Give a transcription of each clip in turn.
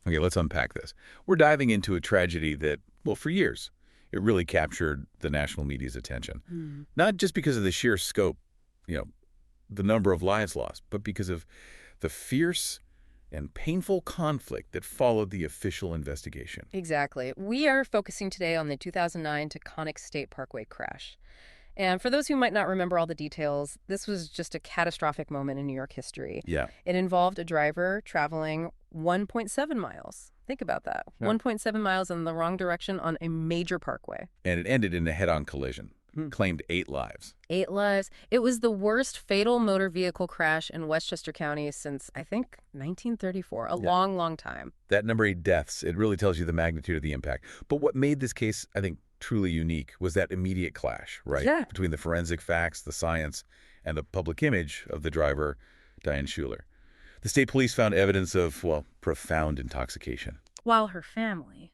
Okay, let's unpack this. We're diving into a tragedy that, well, for years, it really captured the national media's attention. Not just because of the sheer scope, you know, the number of lives lost, but because of the fierce and painful conflict that followed the official investigation. Exactly. We are focusing today on the 2009 Taconic State Parkway crash. And for those who might not remember all the details, this was just a catastrophic moment in New York history. Yeah. It involved a driver traveling 1.7 miles. Think about that. Yeah. 1.7 miles in the wrong direction on a major parkway. And it ended in a head-on collision. Claimed 8 lives. 8 lives. It was the worst fatal motor vehicle crash in Westchester County since, I think, 1934. A long, long time. That number 8 deaths, it really tells you the magnitude of the impact. But what made this case, I think, truly unique was that immediate clash, right? Yeah. Between the forensic facts, the science, and the public image of the driver, Diane Schuler. The state police found evidence of, well, profound intoxication. While her family,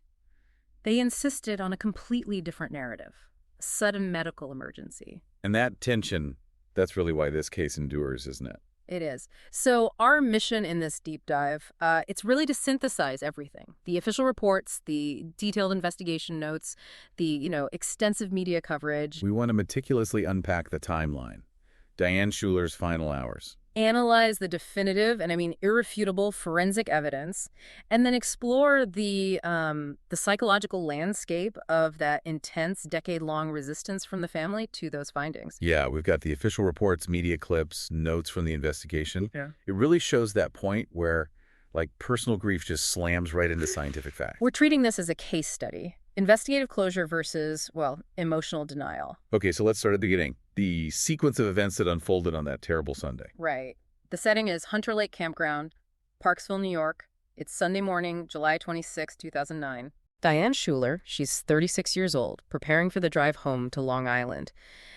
they insisted on a completely different narrative. A sudden medical emergency. And that tension, that's really why this case endures, isn't it? It is. So our mission in this deep dive, it's really to synthesize everything. The official reports, the detailed investigation notes, the, extensive media coverage. We want to meticulously unpack the timeline. Diane Schuler's final hours. Analyze the definitive, and I mean irrefutable forensic evidence, and then explore the psychological landscape of that intense, decade-long resistance from the family to those findings. Yeah, we've got the official reports, media clips, notes from the investigation. Yeah. It really shows that point where, like, personal grief just slams right into scientific fact. We're treating this as a case study. Investigative closure versus, well, emotional denial. Okay, so let's start at the beginning. The sequence of events that unfolded on that terrible Sunday. Right. The setting is Hunter Lake Campground, Parksville, New York. It's Sunday morning, July 26, 2009. Diane Schuler, she's 36 years old, preparing for the drive home to Long Island.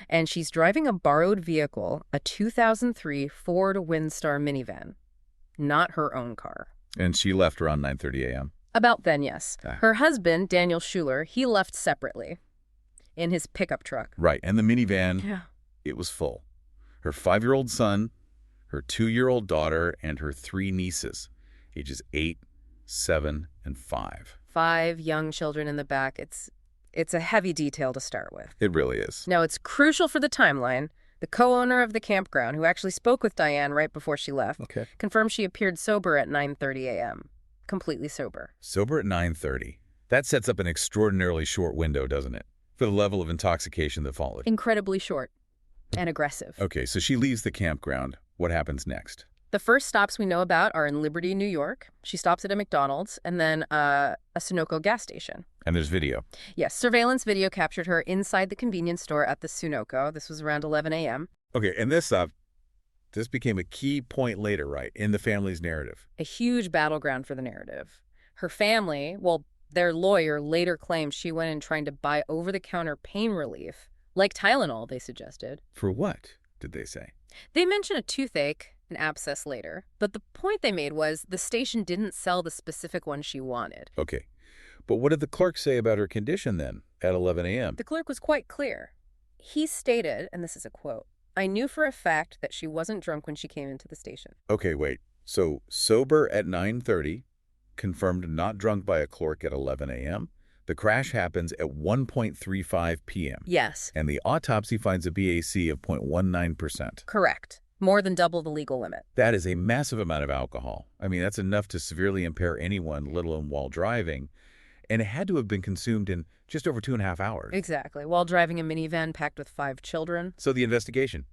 And she's driving a borrowed vehicle, a 2003 Ford Windstar minivan. Not her own car. And she left around 9:30 a.m. About then, yes. Ah. Her husband, Daniel Schuler, he left separately in his pickup truck. Right, and the minivan, Yeah. it was full. Her 5-year-old son, her 2-year-old daughter, and her 3 nieces, ages 8, 7, and 5. 5 young children in the back. It's a heavy detail to start with. It really is. Now, it's crucial for the timeline. The co-owner of the campground, who actually spoke with Diane right before she left, Okay. confirmed she appeared sober at 9:30 a.m. Completely sober. Sober at 9:30. That sets up an extraordinarily short window, doesn't it? For the level of intoxication that followed. Incredibly short and aggressive. Okay, so she leaves the campground. What happens next? The first stops we know about are in Liberty, New York. She stops at a McDonald's and then a Sunoco gas station. And there's video. Yes, surveillance video captured her inside the convenience store at the Sunoco. This was around 11 a.m. Okay, and this became a key point later, right, in the family's narrative. A huge battleground for the narrative. Her family, well, their lawyer later claimed she went in trying to buy over-the-counter pain relief, like Tylenol, they suggested. For what, did they say? They mentioned a toothache, an abscess later, but the point they made was the station didn't sell the specific one she wanted. Okay, but what did the clerk say about her condition then, at 11 a.m.? The clerk was quite clear. He stated, and this is a quote, "I knew for a fact that she wasn't drunk when she came into the station." Okay, wait. So, sober at 9:30, confirmed not drunk by a clerk at 11 a.m. The crash happens at 1:35 p.m. Yes. And the autopsy finds a BAC of 0.19%. Correct. More than double the legal limit. That is a massive amount of alcohol. I mean, that's enough to severely impair anyone, let alone while driving. And it had to have been consumed in just over 2.5 hours. Exactly. While driving a minivan packed with 5 children. So the investigation,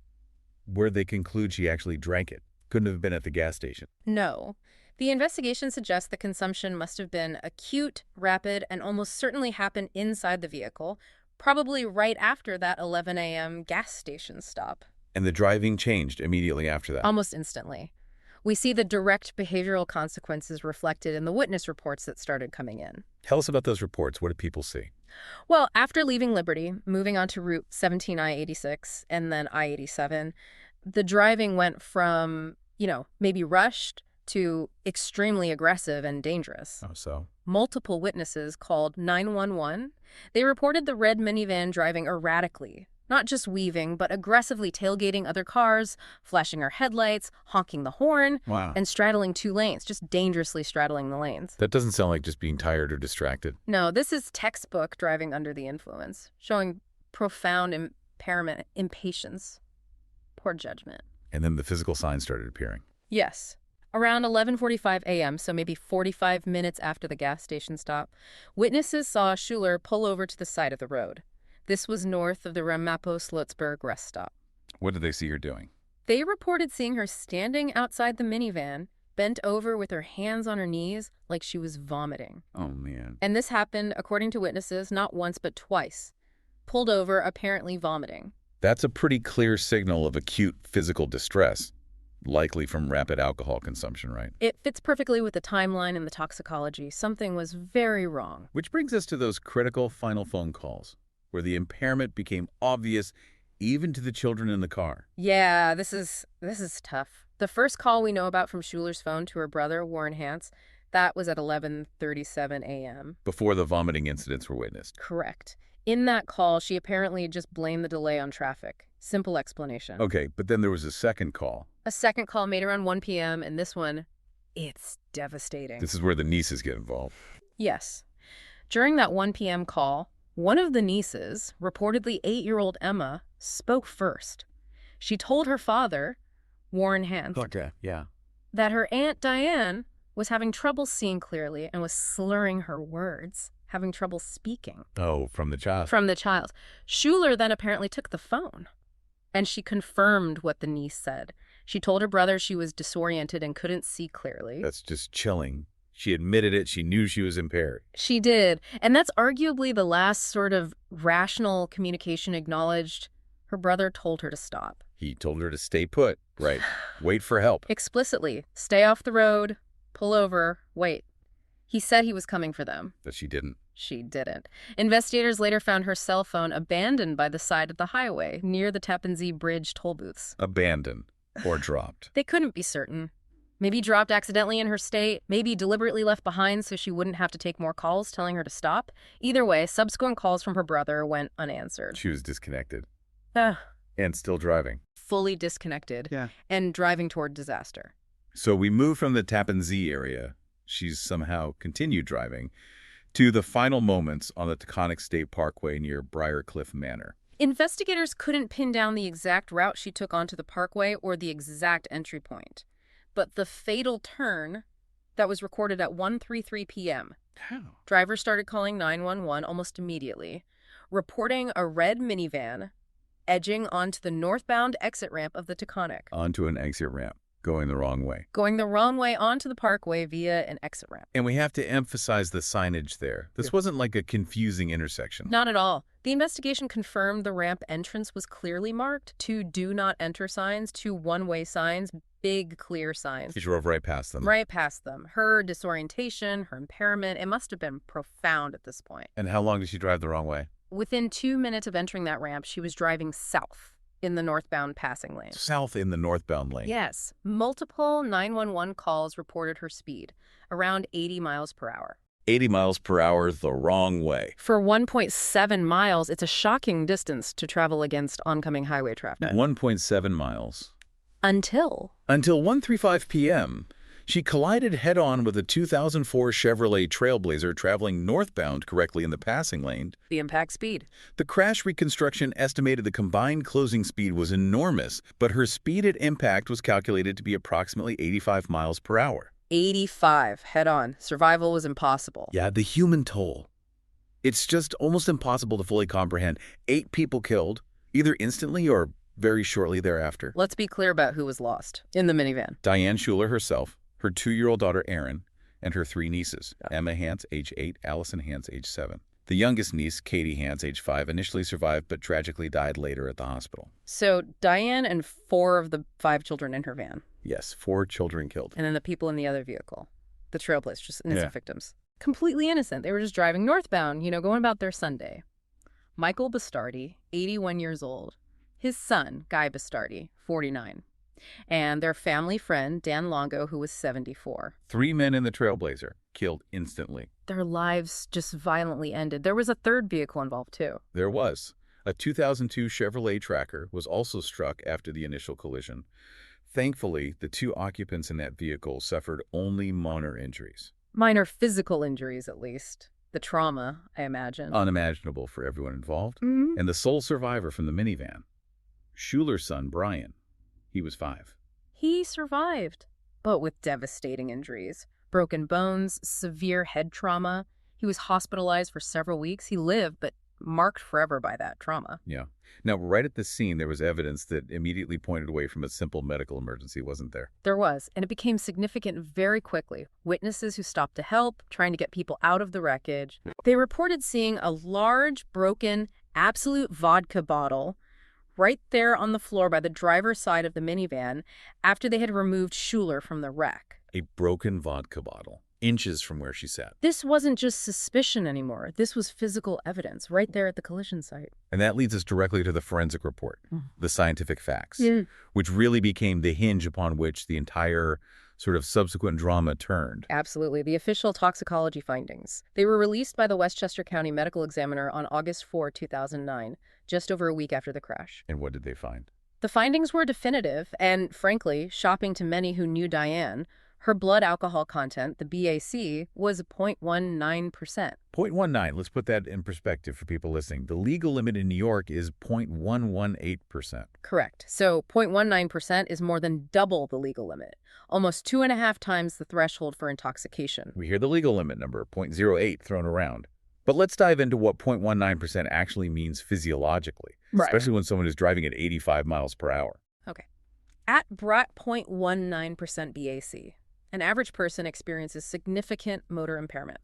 where they conclude she actually drank it, couldn't have been at the gas station. No. The investigation suggests the consumption must have been acute, rapid, and almost certainly happened inside the vehicle, probably right after that 11 a.m. gas station stop. And the driving changed immediately after that. Almost instantly. We see the direct behavioral consequences reflected in the witness reports that started coming in. Tell us about those reports. What did people see? Well, after leaving Liberty, moving on to Route 17 I-86 and then I-87, the driving went from, maybe rushed to extremely aggressive and dangerous. Oh, so? Multiple witnesses called 911. They reported the red minivan driving erratically, Not just weaving, but aggressively tailgating other cars, flashing her headlights, honking the horn, Wow. and straddling 2 lanes, just dangerously straddling the lanes. That doesn't sound like just being tired or distracted. No, this is textbook driving under the influence, showing profound impairment, impatience, poor judgment. And then the physical signs started appearing. Yes. Around 11:45 a.m., so maybe 45 minutes after the gas station stop, witnesses saw Schuler pull over to the side of the road. This was north of the Ramapo-Slotsburg rest stop. What did they see her doing? They reported seeing her standing outside the minivan, bent over with her hands on her knees like she was vomiting. Oh, man. And this happened, according to witnesses, not once but twice. Pulled over, apparently vomiting. That's a pretty clear signal of acute physical distress, likely from rapid alcohol consumption, right? It fits perfectly with the timeline and the toxicology. Something was very wrong. Which brings us to those critical final phone calls, where the impairment became obvious even to the children in the car. Yeah, this is tough. The first call we know about from Schuler's phone to her brother, Warren Hance, that was at 11:37 a.m. Before the vomiting incidents were witnessed. Correct. In that call, she apparently just blamed the delay on traffic. Simple explanation. Okay, but then there was a second call. A second call made around 1 p.m., and this one, it's devastating. This is where the nieces get involved. Yes. During that 1 p.m. call, one of the nieces, reportedly 8-year-old Emma, spoke first. She told her father, Warren Hance, Okay, yeah. that her Aunt Diane was having trouble seeing clearly and was slurring her words, having trouble speaking. Oh, from the child. From the child. Schuler then apparently took the phone, and she confirmed what the niece said. She told her brother she was disoriented and couldn't see clearly. That's just chilling. She admitted it. She knew she was impaired. She did. And that's arguably the last sort of rational communication acknowledged. Her brother told her to stop. He told her to stay put. Right. Wait for help. Explicitly. Stay off the road. Pull over. Wait. He said he was coming for them. But she didn't. She didn't. Investigators later found her cell phone abandoned by the side of the highway near the Tappan Zee Bridge toll booths. Abandoned or dropped. They couldn't be certain. Maybe dropped accidentally in her state, maybe deliberately left behind so she wouldn't have to take more calls telling her to stop. Either way, subsequent calls from her brother went unanswered. She was disconnected. Ugh. And still driving. Fully disconnected. Yeah. And driving toward disaster. So we moved from the Tappan Zee area, she's somehow continued driving, to the final moments on the Taconic State Parkway near Briarcliff Manor. Investigators couldn't pin down the exact route she took onto the parkway or the exact entry point. But the fatal turn that was recorded at 1:33 p.m. How? Drivers started calling 911 almost immediately, reporting a red minivan edging onto the northbound exit ramp of the Taconic. Onto an exit ramp, going the wrong way. Going the wrong way onto the parkway via an exit ramp. And we have to emphasize the signage there. This wasn't like a confusing intersection. Not at all. The investigation confirmed the ramp entrance was clearly marked. 2 do not enter signs, 2 one-way signs, big clear signs. She drove right past them. Right past them. Her disorientation, her impairment, it must have been profound at this point. And how long did she drive the wrong way? Within 2 minutes of entering that ramp, she was driving south in the northbound passing lane. South in the northbound lane. Yes. Multiple 911 calls reported her speed, around 80 miles per hour. 80 miles per hour the wrong way. For 1.7 miles, it's a shocking distance to travel against oncoming highway traffic. 1.7 miles. Until 1:35 p.m., she collided head-on with a 2004 Chevrolet Trailblazer traveling northbound correctly in the passing lane. the impact speed. The crash reconstruction estimated the combined closing speed was enormous, but her speed at impact was calculated to be approximately 85 miles per hour. 85, head-on. Survival was impossible. Yeah, the human toll. It's just almost impossible to fully comprehend. 8 people killed, either instantly or very shortly thereafter. Let's be clear about who was lost in the minivan. Diane Schuler herself, her 2-year-old daughter Erin, and her 3 nieces, Emma Hance, age 8, Allison Hance, age 7. The youngest niece, Katie Hance, age 5, initially survived but tragically died later at the hospital. So Diane and 4 of the 5 children in her van. Yes, 4 children killed. And then the people in the other vehicle. The Trailblazers, just innocent Yeah. victims. Completely innocent. They were just driving northbound, going about their Sunday. Michael Bastardi, 81 years old. His son, Guy Bastardi, 49. And their family friend, Dan Longo, who was 74. 3 men in the Trailblazer, killed instantly. Their lives just violently ended. There was a third vehicle involved, too. There was A 2002 Chevrolet Tracker was also struck after the initial collision. Thankfully, the two occupants in that vehicle suffered only minor injuries. Minor physical injuries, at least. The trauma, I imagine. Unimaginable for everyone involved. Mhm. And the sole survivor from the minivan, Schuler's son, Brian. He was 5. He survived, but with devastating injuries. Broken bones, severe head trauma. He was hospitalized for several weeks. He lived, but marked forever by that trauma. Yeah. Now, right at the scene, there was evidence that immediately pointed away from a simple medical emergency, wasn't there? There was, and it became significant very quickly. Witnesses who stopped to help, trying to get people out of the wreckage. They reported seeing a large, broken, Absolute vodka bottle right there on the floor by the driver's side of the minivan after they had removed Schuler from the wreck. A broken vodka bottle, inches from where she sat. This wasn't just suspicion anymore. This was physical evidence right there at the collision site. And that leads us directly to the forensic report, the scientific facts, Yeah. which really became the hinge upon which the entire sort of subsequent drama turned. Absolutely. The official toxicology findings. They were released by the Westchester County Medical Examiner on August 4, 2009, just over a week after the crash. And what did they find? The findings were definitive and, frankly, shocking to many who knew Diane. Her blood alcohol content, the BAC, was 0.19%. 0.19, let's put that in perspective for people listening. The legal limit in New York is 0.118%. Correct. So 0.19% is more than double the legal limit, almost 2.5 times the threshold for intoxication. We hear the legal limit number, 0.08, thrown around. But let's dive into what 0.19% actually means physiologically, especially when someone is driving at 85 miles per hour. Okay. At 0.19% BAC, an average person experiences significant motor impairment.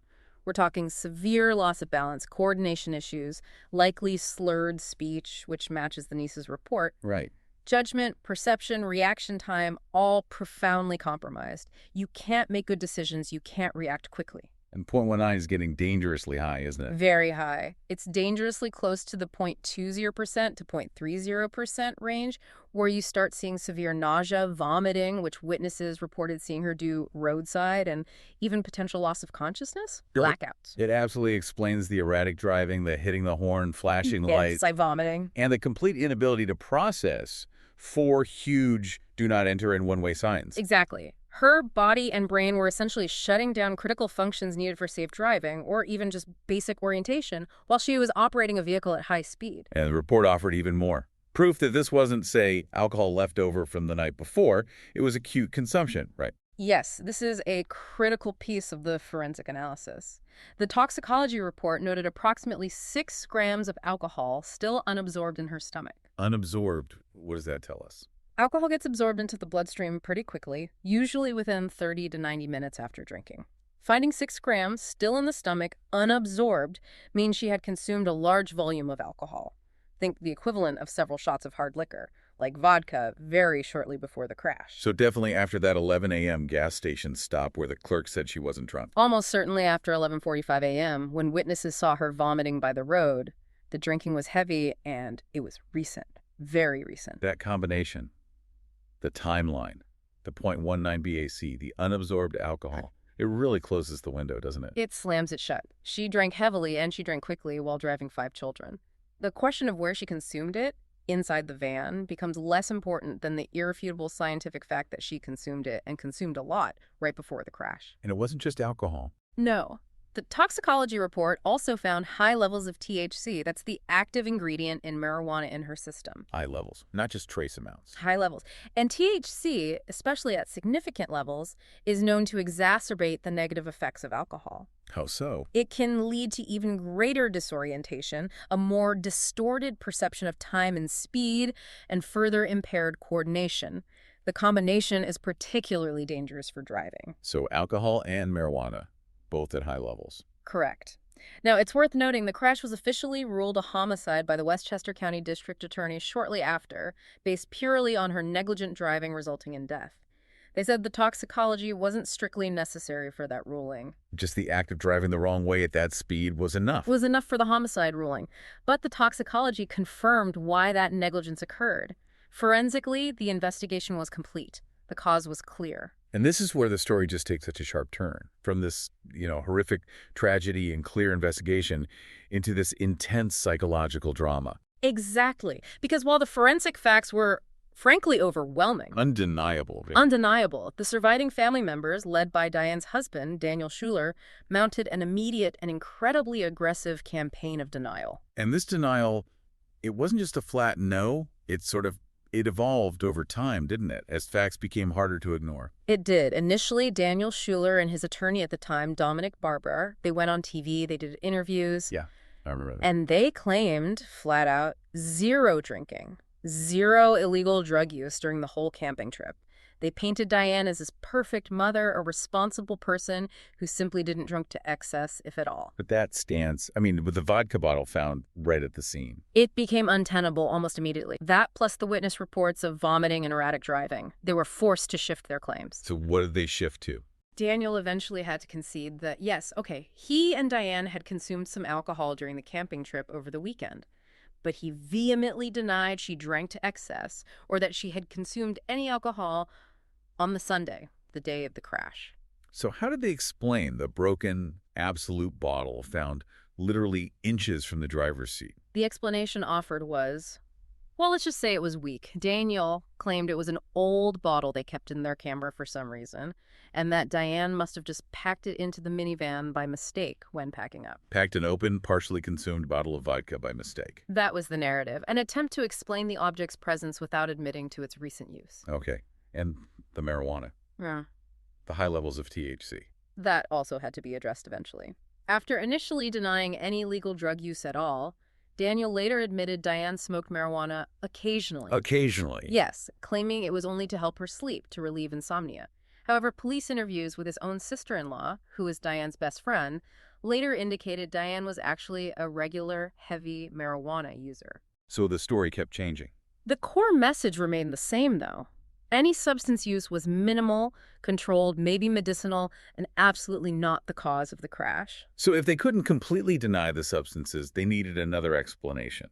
We're talking severe loss of balance, coordination issues, likely slurred speech, which matches the niece's report. Right. Judgment, perception, reaction time, all profoundly compromised. You can't make good decisions. You can't react quickly. And 0.19 is getting dangerously high, isn't it? Very high. It's dangerously close to the 0.20% to 0.30% range, where you start seeing severe nausea, vomiting, which witnesses reported seeing her do roadside, and even potential loss of consciousness, blackouts. It absolutely explains the erratic driving, the hitting the horn, flashing the lights, It's like vomiting. and the complete inability to process 4 huge do not enter in one-way signs. Exactly. Her body and brain were essentially shutting down critical functions needed for safe driving, or even just basic orientation, while she was operating a vehicle at high speed. And the report offered even more. Proof that this wasn't, say, alcohol left over from the night before. It was acute consumption, right? Yes, this is a critical piece of the forensic analysis. The toxicology report noted approximately 6 grams of alcohol still unabsorbed in her stomach. Unabsorbed, what does that tell us? Alcohol gets absorbed into the bloodstream pretty quickly, usually within 30 to 90 minutes after drinking. Finding 6 grams still in the stomach, unabsorbed, means she had consumed a large volume of alcohol. Think the equivalent of several shots of hard liquor, like vodka, very shortly before the crash. So definitely after that 11 a.m. gas station stop where the clerk said she wasn't drunk. Almost certainly after 11:45 a.m., when witnesses saw her vomiting by the road. The drinking was heavy, and it was recent, very recent. That combination, the timeline, the 0.19 BAC, the unabsorbed alcohol, it really closes the window, doesn't it? It slams it shut. She drank heavily, and she drank quickly while driving 5 children. The question of where she consumed it, inside the van, becomes less important than the irrefutable scientific fact that she consumed it, and consumed a lot, right before the crash. And it wasn't just alcohol. No. The toxicology report also found high levels of THC. That's the active ingredient in marijuana in her system. High levels, not just trace amounts. High levels. And THC, especially at significant levels, is known to exacerbate the negative effects of alcohol. How so? It can lead to even greater disorientation, a more distorted perception of time and speed, and further impaired coordination. The combination is particularly dangerous for driving. So alcohol and marijuana, both at high levels. Correct. Now, it's worth noting the crash was officially ruled a homicide by the Westchester County District Attorney shortly after, based purely on her negligent driving resulting in death. They said the toxicology wasn't strictly necessary for that ruling. Just the act of driving the wrong way at that speed was enough. It was enough for the homicide ruling. But the toxicology confirmed why that negligence occurred. Forensically, the investigation was complete. The cause was clear. And this is where the story just takes such a sharp turn. From this, horrific tragedy and clear investigation into this intense psychological drama. Exactly. Because while the forensic facts were frankly overwhelming, Undeniable. undeniable, the surviving family members, led by Diane's husband, Daniel Schuler, mounted an immediate and incredibly aggressive campaign of denial. And this denial, it wasn't just a flat no, it evolved over time, didn't it, as facts became harder to ignore. It did. Initially, Daniel Schuler and his attorney at the time, Dominic Barber, they went on TV, they did interviews. Yeah, I remember that. And they claimed, flat out, zero drinking, zero illegal drug use during the whole camping trip. They painted Diane as this perfect mother, a responsible person who simply didn't drink to excess, if at all. But that stance, I mean, with the vodka bottle found right at the scene. It became untenable almost immediately. That plus the witness reports of vomiting and erratic driving. They were forced to shift their claims. So what did they shift to? Daniel eventually had to concede that, yes, okay, he and Diane had consumed some alcohol during the camping trip over the weekend. But he vehemently denied she drank to excess or that she had consumed any alcohol on the Sunday, the day of the crash. So how did they explain the broken Absolute bottle found literally inches from the driver's seat? The explanation offered was, well, let's just say it was weak. Daniel claimed it was an old bottle they kept in their camera for some reason, and that Diane must have just packed it into the minivan by mistake when packing up. Packed an open, partially consumed bottle of vodka by mistake. That was the narrative, an attempt to explain the object's presence without admitting to its recent use. Okay. And the marijuana. Yeah. The high levels of THC. That also had to be addressed eventually. After initially denying any legal drug use at all, Daniel later admitted Diane smoked marijuana occasionally. Occasionally? Yes, claiming it was only to help her sleep, to relieve insomnia. However, police interviews with his own sister-in-law, who is Diane's best friend, later indicated Diane was actually a regular, heavy marijuana user. So the story kept changing. The core message remained the same, though. Any substance use was minimal, controlled, maybe medicinal, and absolutely not the cause of the crash. So if they couldn't completely deny the substances, they needed another explanation.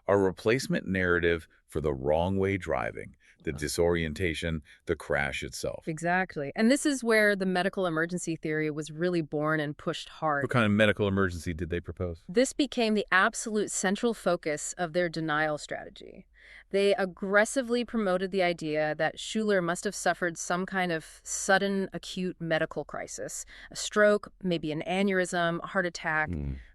A replacement narrative for the wrong way driving, the disorientation, the crash itself. Exactly. And this is where the medical emergency theory was really born and pushed hard. What kind of medical emergency did they propose? This became the absolute central focus of their denial strategy. They aggressively promoted the idea that Schuler must have suffered some kind of sudden acute medical crisis, a stroke, maybe an aneurysm, a heart attack,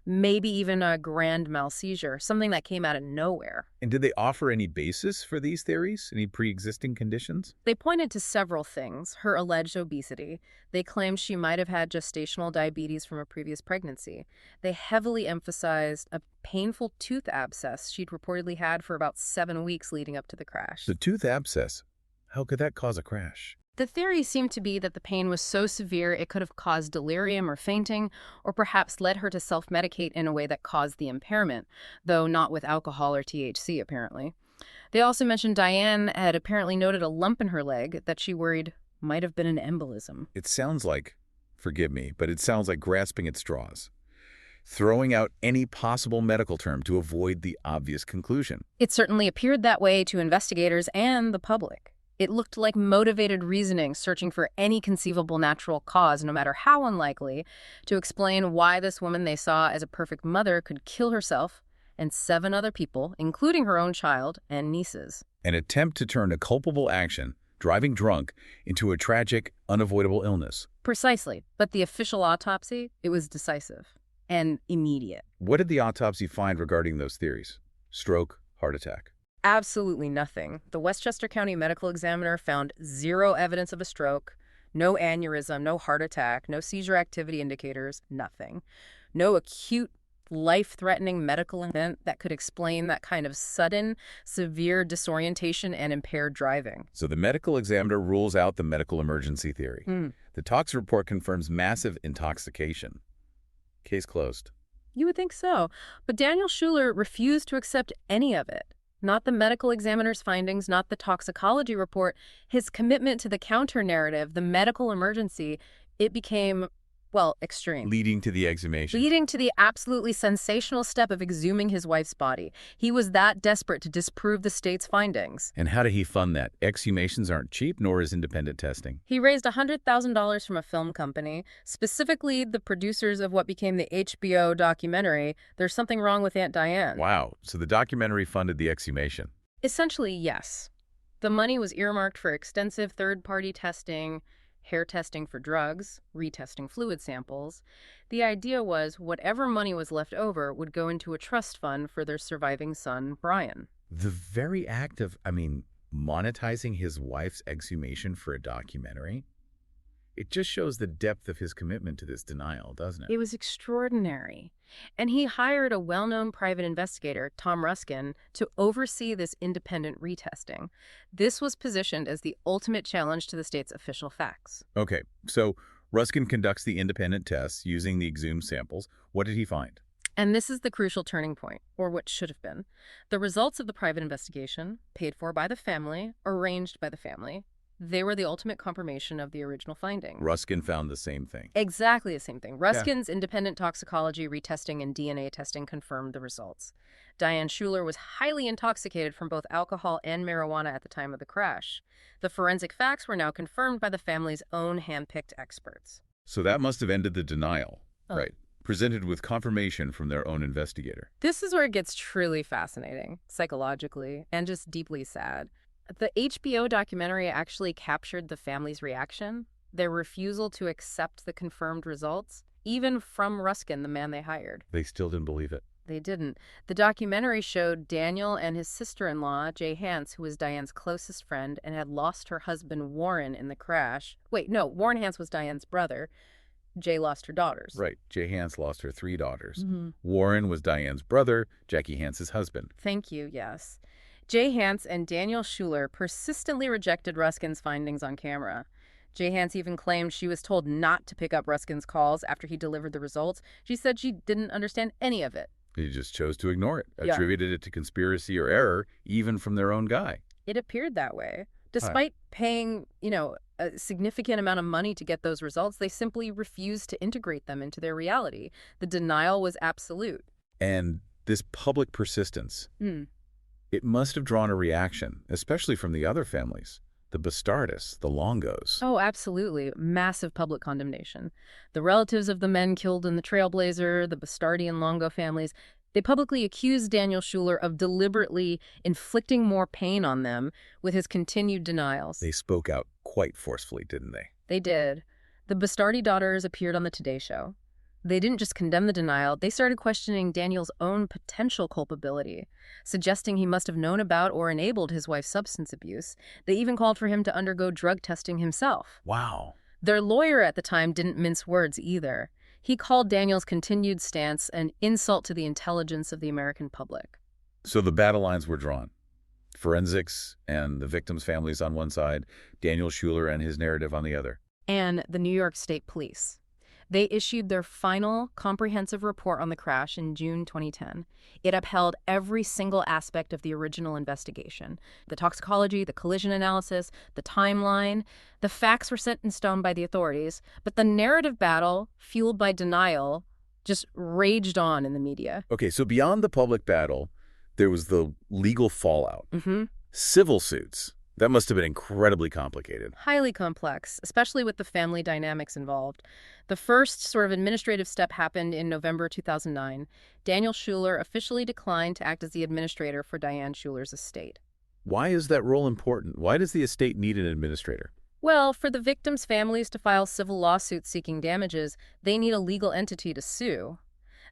maybe even a grand mal seizure, something that came out of nowhere. And did they offer any basis for these theories? Any pre-existing conditions? They pointed to several things. Her alleged obesity. They claimed she might have had gestational diabetes from a previous pregnancy. They heavily emphasized a painful tooth abscess she'd reportedly had for about 7 weeks leading up to the crash. The tooth abscess, how could that cause a crash? The theory seemed to be that the pain was so severe it could have caused delirium or fainting, or perhaps led her to self-medicate in a way that caused the impairment, though not with alcohol or THC, apparently. They also mentioned Diane had apparently noted a lump in her leg that she worried might have been an embolism. It sounds like, forgive me, but it sounds like grasping at straws. Throwing out any possible medical term to avoid the obvious conclusion. It certainly appeared that way to investigators and the public. It looked like motivated reasoning, searching for any conceivable natural cause, no matter how unlikely, to explain why this woman they saw as a perfect mother could kill herself and 7 other people, including her own child and nieces. An attempt to turn a culpable action, driving drunk, into a tragic, unavoidable illness. Precisely. But the official autopsy, it was decisive and immediate. What did the autopsy find regarding those theories? Stroke, heart attack? Absolutely nothing. The Westchester County Medical Examiner found 0 evidence of a stroke, no aneurysm, no heart attack, no seizure activity indicators, nothing. No acute, life-threatening medical event that could explain that kind of sudden, severe disorientation and impaired driving. So the medical examiner rules out the medical emergency theory. The tox report confirms massive intoxication. Case closed. You would think so. But Daniel Schuler refused to accept any of it. Not the medical examiner's findings, not the toxicology report. His commitment to the counter-narrative, the medical emergency, it became well, extreme. Leading to the exhumation. Leading to the absolutely sensational step of exhuming his wife's body. He was that desperate to disprove the state's findings. And how did he fund that? Exhumations aren't cheap, nor is independent testing. He raised $100,000 from a film company, specifically the producers of what became the HBO documentary, There's Something Wrong with Aunt Diane. Wow, so the documentary funded the exhumation. Essentially, yes. The money was earmarked for extensive third-party testing, hair testing for drugs, retesting fluid samples. The idea was whatever money was left over would go into a trust fund for their surviving son, Brian. The very act of, monetizing his wife's exhumation for a documentary, it just shows the depth of his commitment to this denial, doesn't it? It was extraordinary. And he hired a well-known private investigator, Tom Ruskin, to oversee this independent retesting. This was positioned as the ultimate challenge to the state's official facts. Okay, so Ruskin conducts the independent tests using the exhumed samples. What did he find? And this is the crucial turning point, or what should have been. The results of the private investigation, paid for by the family, arranged by the family, they were the ultimate confirmation of the original finding. Ruskin found the same thing. Exactly the same thing. Ruskin's independent toxicology, retesting, and DNA testing confirmed the results. Diane Schuler was highly intoxicated from both alcohol and marijuana at the time of the crash. The forensic facts were now confirmed by the family's own hand-picked experts. So that must have ended the denial, Oh. right? Presented with confirmation from their own investigator. This is where it gets truly fascinating, psychologically, and just deeply sad. The HBO documentary actually captured the family's reaction, their refusal to accept the confirmed results, even from Ruskin, the man they hired. They still didn't believe it. They didn't. The documentary showed Daniel and his sister-in-law, Jay Hance, who was Diane's closest friend and had lost her husband, Warren, in the crash. Wait, no, Warren Hance was Diane's brother. Jay lost her daughters. Right. Jay Hance lost her 3 daughters. Mm-hmm. Warren was Diane's brother, Jackie Hance's husband. Thank you, yes. Jay Hance and Daniel Schuler persistently rejected Ruskin's findings on camera. Jay Hance even claimed she was told not to pick up Ruskin's calls after he delivered the results. She said she didn't understand any of it. He just chose to ignore it, Yeah. attributed it to conspiracy or error, even from their own guy. It appeared that way. Despite paying, a significant amount of money to get those results, they simply refused to integrate them into their reality. The denial was absolute. And this public persistence, it must have drawn a reaction, especially from the other families, the Bastardists, the Longos. Oh, absolutely. Massive public condemnation. The relatives of the men killed in the Trailblazer, the Bastardi and Longo families, they publicly accused Daniel Schuler of deliberately inflicting more pain on them with his continued denials. They spoke out quite forcefully, didn't they? They did. The Bastardi daughters appeared on the Today Show. They didn't just condemn the denial, they started questioning Daniel's own potential culpability, suggesting he must have known about or enabled his wife's substance abuse. They even called for him to undergo drug testing himself. Wow. Their lawyer at the time didn't mince words either. He called Daniel's continued stance an insult to the intelligence of the American public. So the battle lines were drawn. Forensics and the victims' families on one side, Daniel Schuler and his narrative on the other. And the New York State Police. They issued their final comprehensive report on the crash in June 2010. It upheld every single aspect of the original investigation. The toxicology, the collision analysis, the timeline. The facts were set in stone by the authorities, but the narrative battle, fueled by denial, just raged on in the media. Okay, so beyond the public battle, there was the legal fallout. Civil suits. That must have been incredibly complicated. Highly complex, especially with the family dynamics involved. The first sort of administrative step happened in November 2009. Daniel Schuler officially declined to act as the administrator for Diane Schuler's estate. Why is that role important? Why does the estate need an administrator? Well, for the victims' families to file civil lawsuits seeking damages, they need a legal entity to sue.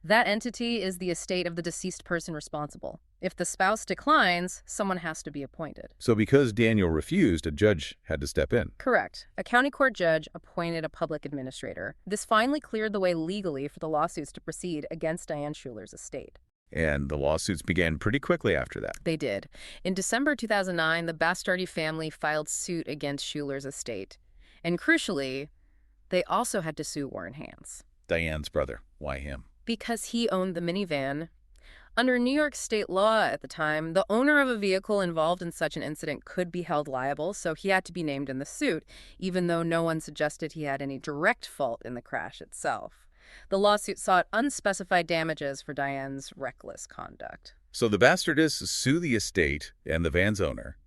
That entity is the estate of the deceased person responsible. If the spouse declines, someone has to be appointed. So because Daniel refused, a judge had to step in. Correct. A county court judge appointed a public administrator. This finally cleared the way legally for the lawsuits to proceed against Diane Schuler's estate. And the lawsuits began pretty quickly after that. They did. In December 2009, the Bastardi family filed suit against Schuler's estate. And crucially, they also had to sue Warren Hance. Diane's brother. Why him? Because he owned the minivan. Under New York state law at the time, the owner of a vehicle involved in such an incident could be held liable, so he had to be named in the suit, even though no one suggested he had any direct fault in the crash itself. The lawsuit sought unspecified damages for Diane's reckless conduct. So the bastardists sue the estate and the van's owner,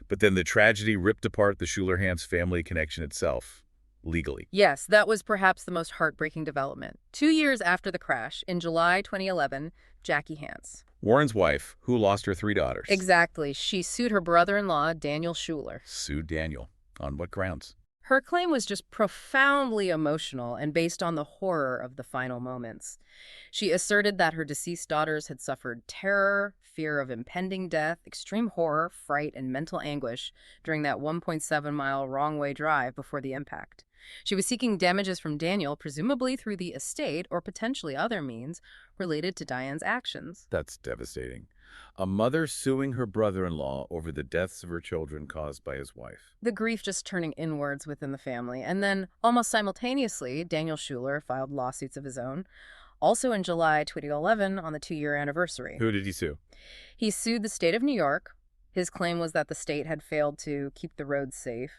but then the tragedy ripped apart the Schuler-Hans family connection itself, legally. Yes, that was perhaps the most heartbreaking development. 2 years after the crash, in July 2011, Jackie Hans. Warren's wife, who lost her 3 daughters. Exactly. She sued her brother-in-law, Daniel Schuler. Sued Daniel. On what grounds? Her claim was just profoundly emotional and based on the horror of the final moments. She asserted that her deceased daughters had suffered terror, fear of impending death, extreme horror, fright, and mental anguish during that 1.7-mile wrong-way drive before the impact. She was seeking damages from Daniel, presumably through the estate or potentially other means related to Diane's actions. That's devastating. A mother suing her brother-in-law over the deaths of her children caused by his wife. The grief just turning inwards within the family. And then, almost simultaneously, Daniel Schuler filed lawsuits of his own, also in July 2011 on the 2-year anniversary. Who did he sue? He sued the state of New York. His claim was that the state had failed to keep the roads safe,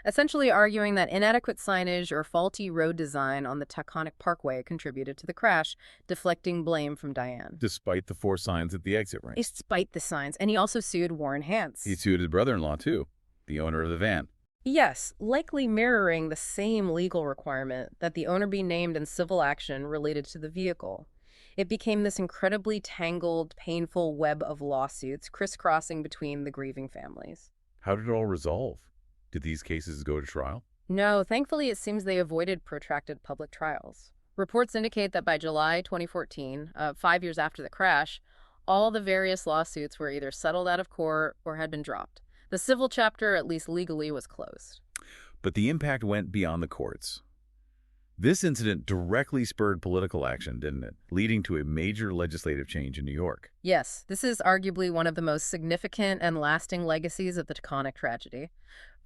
essentially arguing that inadequate signage or faulty road design on the Taconic Parkway contributed to the crash, deflecting blame from Diane. Despite the 4 signs at the exit ramp. Despite the signs. And he also sued Warren Hans. He sued his brother-in-law, too, the owner of the van. Yes, likely mirroring the same legal requirement that the owner be named in civil action related to the vehicle. It became this incredibly tangled, painful web of lawsuits crisscrossing between the grieving families. How did it all resolve? Did these cases go to trial? No, thankfully it seems they avoided protracted public trials. Reports indicate that by July 2014, 5 years after the crash, all the various lawsuits were either settled out of court or had been dropped. The civil chapter, at least legally, was closed. But the impact went beyond the courts. This incident directly spurred political action, didn't it? Leading to a major legislative change in New York. Yes, this is arguably one of the most significant and lasting legacies of the Taconic tragedy.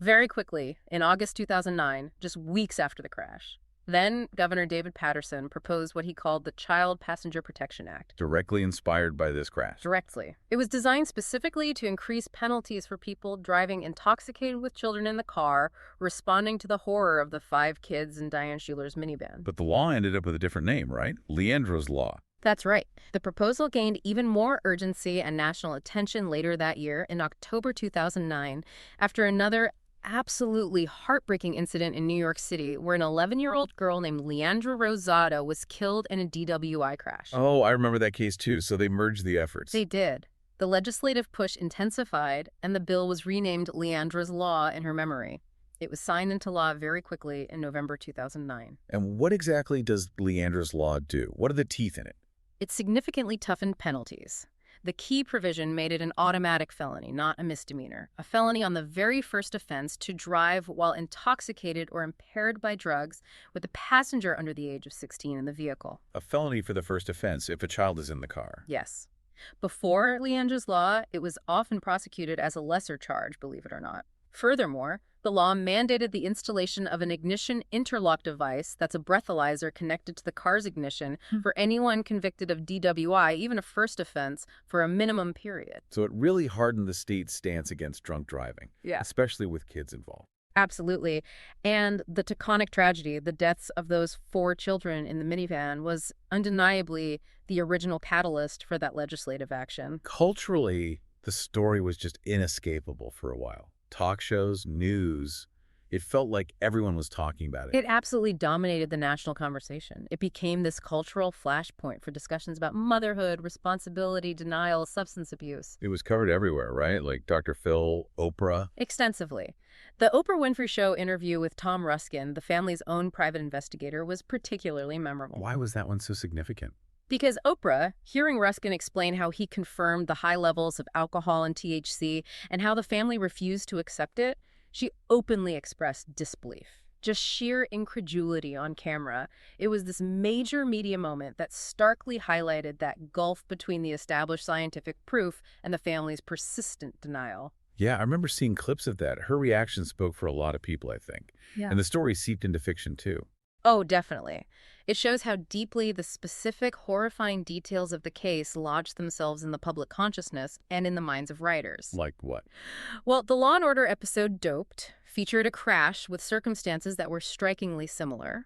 Very quickly, in August 2009, just weeks after the crash, then Governor David Paterson proposed what he called the Child Passenger Protection Act. Directly inspired by this crash. Directly. It was designed specifically to increase penalties for people driving intoxicated with children in the car, responding to the horror of the 5 kids in Diane Schuler's minivan. But the law ended up with a different name, right? Leandra's Law. That's right. The proposal gained even more urgency and national attention later that year, in October 2009, after another absolutely heartbreaking incident in New York City where an 11-year-old girl named Leandra Rosado was killed in a DWI crash. Oh, I remember that case too, so they merged the efforts. They did. The legislative push intensified, and the bill was renamed Leandra's Law in her memory. It was signed into law very quickly in November 2009. And what exactly does Leandra's Law do? What are the teeth in it? It significantly toughened penalties. The key provision made it an automatic felony, not a misdemeanor. A felony on the very first offense to drive while intoxicated or impaired by drugs with a passenger under the age of 16 in the vehicle. A felony for the first offense if a child is in the car. Yes. Before Leandra's Law, it was often prosecuted as a lesser charge, believe it or not. Furthermore, the law mandated the installation of an ignition interlock device that's a breathalyzer connected to the car's ignition for anyone convicted of DWI, even a first offense, for a minimum period. So it really hardened the state's stance against drunk driving, especially with kids involved. Absolutely. And the Taconic tragedy, the deaths of those 4 children in the minivan, was undeniably the original catalyst for that legislative action. Culturally, the story was just inescapable for a while. Talk shows, news, it felt like everyone was talking about it. It absolutely dominated the national conversation. It became this cultural flashpoint for discussions about motherhood, responsibility, denial, substance abuse. It was covered everywhere, right? Like Dr. Phil, Oprah. Extensively. The Oprah Winfrey Show interview with Tom Ruskin, the family's own private investigator, was particularly memorable. Why was that one so significant? Because Oprah, hearing Ruskin explain how he confirmed the high levels of alcohol and THC and how the family refused to accept it, she openly expressed disbelief. Just sheer incredulity on camera. It was this major media moment that starkly highlighted that gulf between the established scientific proof and the family's persistent denial. Yeah, I remember seeing clips of that. Her reaction spoke for a lot of people, I think. Yeah. And the story seeped into fiction, too. Oh, definitely. It shows how deeply the specific, horrifying details of the case lodge themselves in the public consciousness and in the minds of writers. Like what? Well, the Law and Order episode Doped featured a crash with circumstances that were strikingly similar.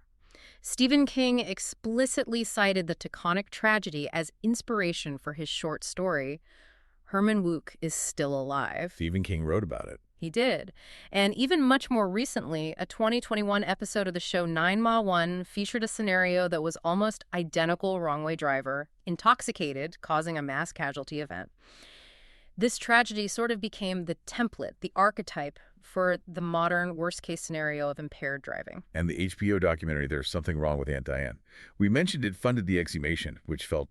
Stephen King explicitly cited the Taconic tragedy as inspiration for his short story, Herman Wouk is Still Alive. Stephen King wrote about it. He did. And even much more recently, a 2021 episode of the show 9 Mile 1 featured a scenario that was almost identical wrong-way driver, intoxicated, causing a mass casualty event. This tragedy sort of became the template, the archetype for the modern worst-case scenario of impaired driving. And the HBO documentary, There's Something Wrong with Aunt Diane. We mentioned it funded the exhumation, which felt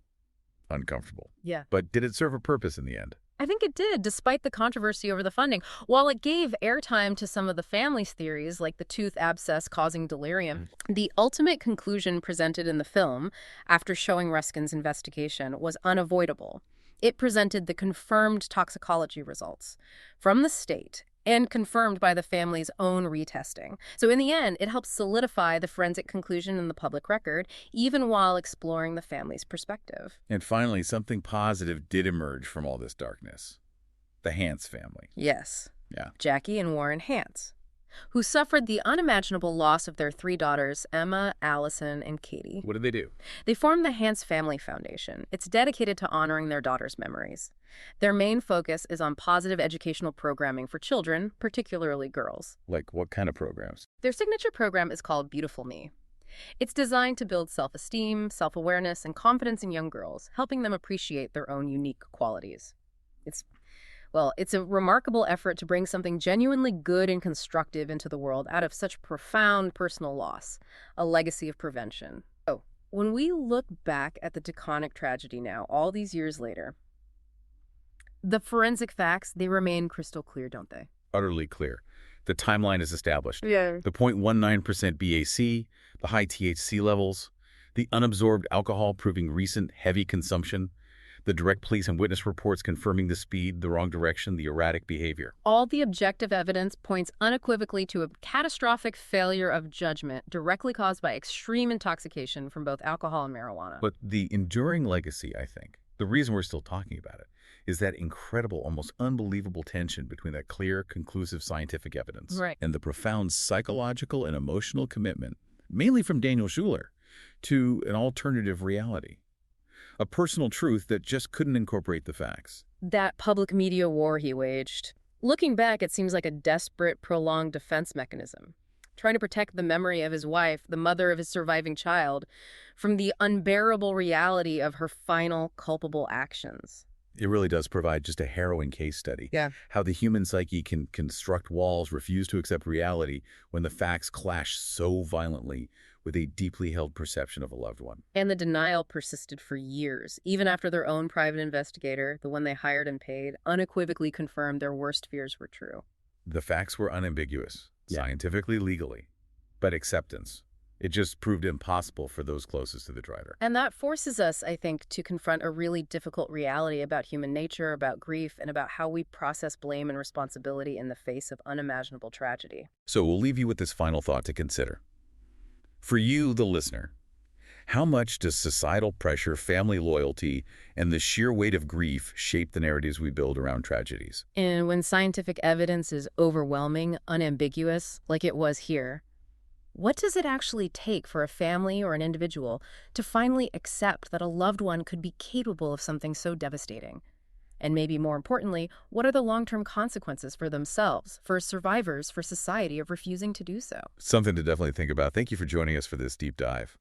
uncomfortable. Yeah. But did it serve a purpose in the end? I think it did, despite the controversy over the funding. While it gave airtime to some of the family's theories, like the tooth abscess causing delirium, the ultimate conclusion presented in the film, after showing Ruskin's investigation, was unavoidable. It presented the confirmed toxicology results from the state and confirmed by the family's own retesting. So in the end, it helped solidify the forensic conclusion in the public record, even while exploring the family's perspective. And finally, something positive did emerge from all this darkness. The Hance family. Yes. Yeah. Jackie and Warren Hance, who suffered the unimaginable loss of their 3 daughters, Emma, Allison, and Katie. What did they do? They formed the Hance Family Foundation. It's dedicated to honoring their daughters' memories. Their main focus is on positive educational programming for children, particularly girls. Like what kind of programs? Their signature program is called Beautiful Me. It's designed to build self-esteem, self-awareness, and confidence in young girls, helping them appreciate their own unique qualities. It's a remarkable effort to bring something genuinely good and constructive into the world out of such profound personal loss, a legacy of prevention. Oh, when we look back at the Taconic tragedy now, all these years later, the forensic facts, they remain crystal clear, don't they? Utterly clear. The timeline is established. Yeah. The 0.19% BAC, the high THC levels, the unabsorbed alcohol proving recent heavy consumption, the direct police and witness reports confirming the speed, the wrong direction, the erratic behavior. All the objective evidence points unequivocally to a catastrophic failure of judgment directly caused by extreme intoxication from both alcohol and marijuana. But the enduring legacy, I think, the reason we're still talking about it, is that incredible, almost unbelievable tension between that clear, conclusive scientific evidence and the profound psychological and emotional commitment, mainly from Daniel Schuler, to an alternative reality. A personal truth that just couldn't incorporate the facts. That public media war he waged. Looking back, it seems like a desperate, prolonged defense mechanism, trying to protect the memory of his wife, the mother of his surviving child, from the unbearable reality of her final culpable actions. It really does provide just a harrowing case study. Yeah. How the human psyche can construct walls, refuse to accept reality when the facts clash so violently with a deeply held perception of a loved one. And the denial persisted for years, even after their own private investigator, the one they hired and paid, unequivocally confirmed their worst fears were true. The facts were unambiguous, scientifically, legally, but acceptance. It just proved impossible for those closest to the driver. And that forces us, I think, to confront a really difficult reality about human nature, about grief, and about how we process blame and responsibility in the face of unimaginable tragedy. So we'll leave you with this final thought to consider. For you, the listener, how much does societal pressure, family loyalty, and the sheer weight of grief shape the narratives we build around tragedies? And when scientific evidence is overwhelming, unambiguous, like it was here, what does it actually take for a family or an individual to finally accept that a loved one could be capable of something so devastating? And maybe more importantly, what are the long-term consequences for themselves, for survivors, for society of refusing to do so? Something to definitely think about. Thank you for joining us for this deep dive.